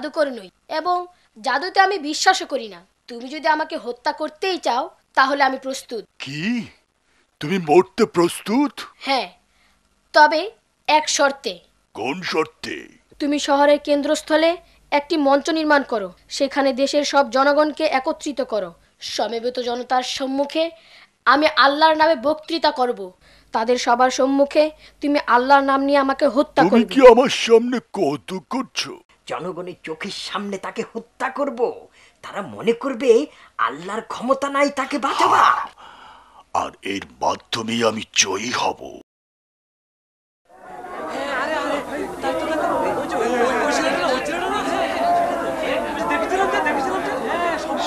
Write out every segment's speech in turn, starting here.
জাদুকর নই এবং জাদুতে আমি বিশ্বাসও করি না। তুমি যদি আমাকে হত্যা করতেই চাও তাহলে আমি প্রস্তুত। কি? তুমি মরতে প্রস্তুত? হ্যাঁ, তবে এক শর্তে। কোন শর্তে? তুমি শহরের কেন্দ্রস্থলে একটি মঞ্চ নির্মাণ করো, সেখানে দেশের সব জনগণকে একত্রিত করো। সমবেত জনতার সম্মুখে আমি আল্লাহর নামে বক্তৃতা করব। তাদের সবার সম্মুখে তুমি আল্লাহর নাম নিয়ে আমাকে হত্যা করবে। তুমি কি আমার সামনে কৌতুক করছো? জনগণের চোখের সামনে তাকে হত্যা করব। তারা মনে করবে আল্লাহর ক্ষমতা নাই তাকে বাঁচাবা। আর এর মাধ্যমে আমি জয়ী হব।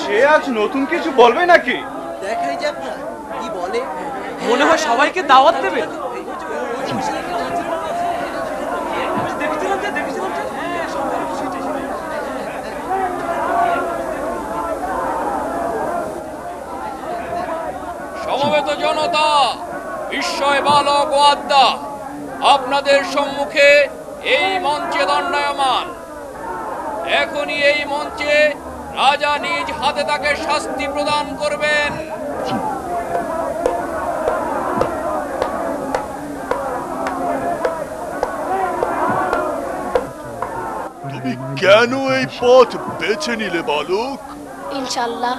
সে আজ নতুন কিছু বলবে নাকি? দেখাই যাক না কি বলে। মনে হয় সবাইকে দাওয়াত দেবে। সমবেত জনতা, বিস্ময় বালক ও আদ্যা, আপনাদের সম্মুখে এই মঞ্চে দণ্ডায়মান। এখনই এই মঞ্চে রাজা নিজ হাতে তাকে শাস্তি প্রদান করবেন। তুমি কেন এই পথ বেছে নিলে বালক? ইনশাআল্লাহ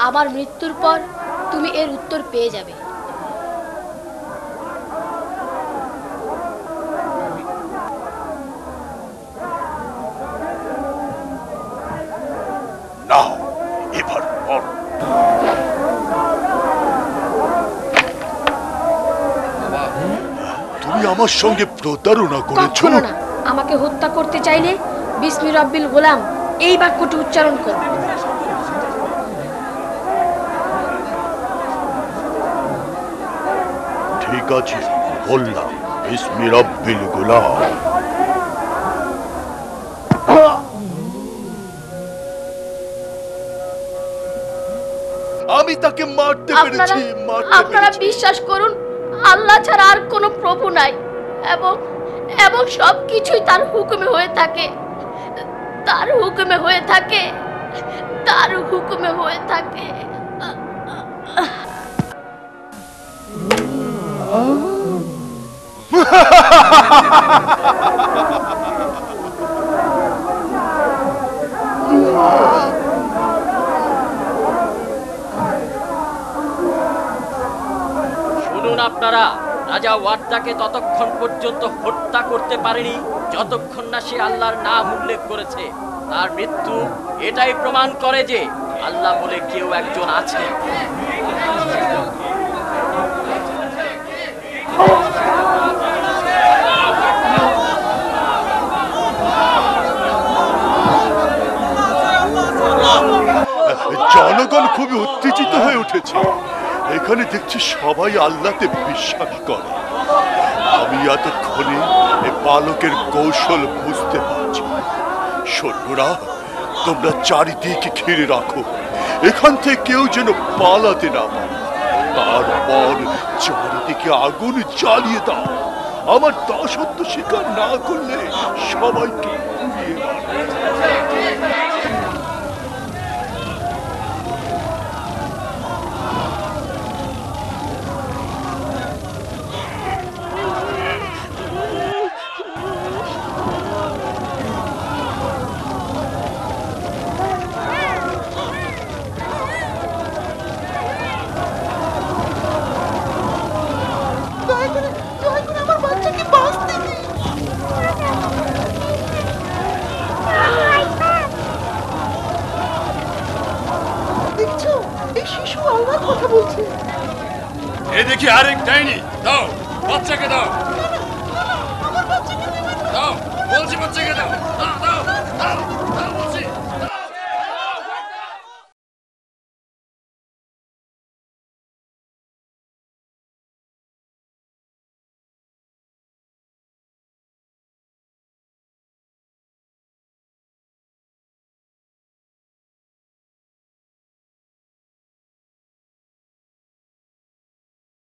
আমার মৃত্যুর পর তুমি এর উত্তর পেয়ে যাবে। নাও এবার পড়। তুমি আমার সঙ্গে প্রতারণা করেছো। কখনো না। আমাকে হত্যা করতে চাইলে বিসমি রব্বিল গোলাম এই বাক্যটি উচ্চারণ করো। ঠিক আছে, বললাম বিসমি রব্বিল গোলাম। আমি তাকে মারতে পেরেছি। আপনারা বিশ্বাস করুন, আল্লাহ ছাড়া আর কোনো প্রভু নাই এবং এবং সবকিছুই তার হুকুমে হয়ে থাকে। তার হুকুমে হয়ে থাকে। তার হুকুমে হয়ে থাকে। শুনুন আপনারা, রাজা ওয়ার্দাকে ততক্ষণ পর্যন্ত হত্যা করতে পারেনি যতক্ষণ না সে আল্লাহর নাম উল্লেখ করেছে। তার মৃত্যু এটাই প্রমাণ করে যে আল্লাহ বলে কেউ একজন আছে। জনগণ খুবই উত্তেজিত হয়ে উঠেছে। এখানে দেখছি সবাই আল্লাহতে বিশ্বাস করে। আমি এতক্ষণে এই বালকের কৌশল বুঝতে পারছি। সৈন্যরা, তোমরা চারিদিকে ঘিরে রাখো, এখান থেকে কেউ যেন পালাতে না পারে। তারপর চারিদিকে আগুন জ্বালিয়ে দাও। আমার দাসত্ব স্বীকার না করলে সবাইকে পুড়িয়ে মারো। এ দেখি আরেক ডাইনি। দাও বাচ্চাকে দাও।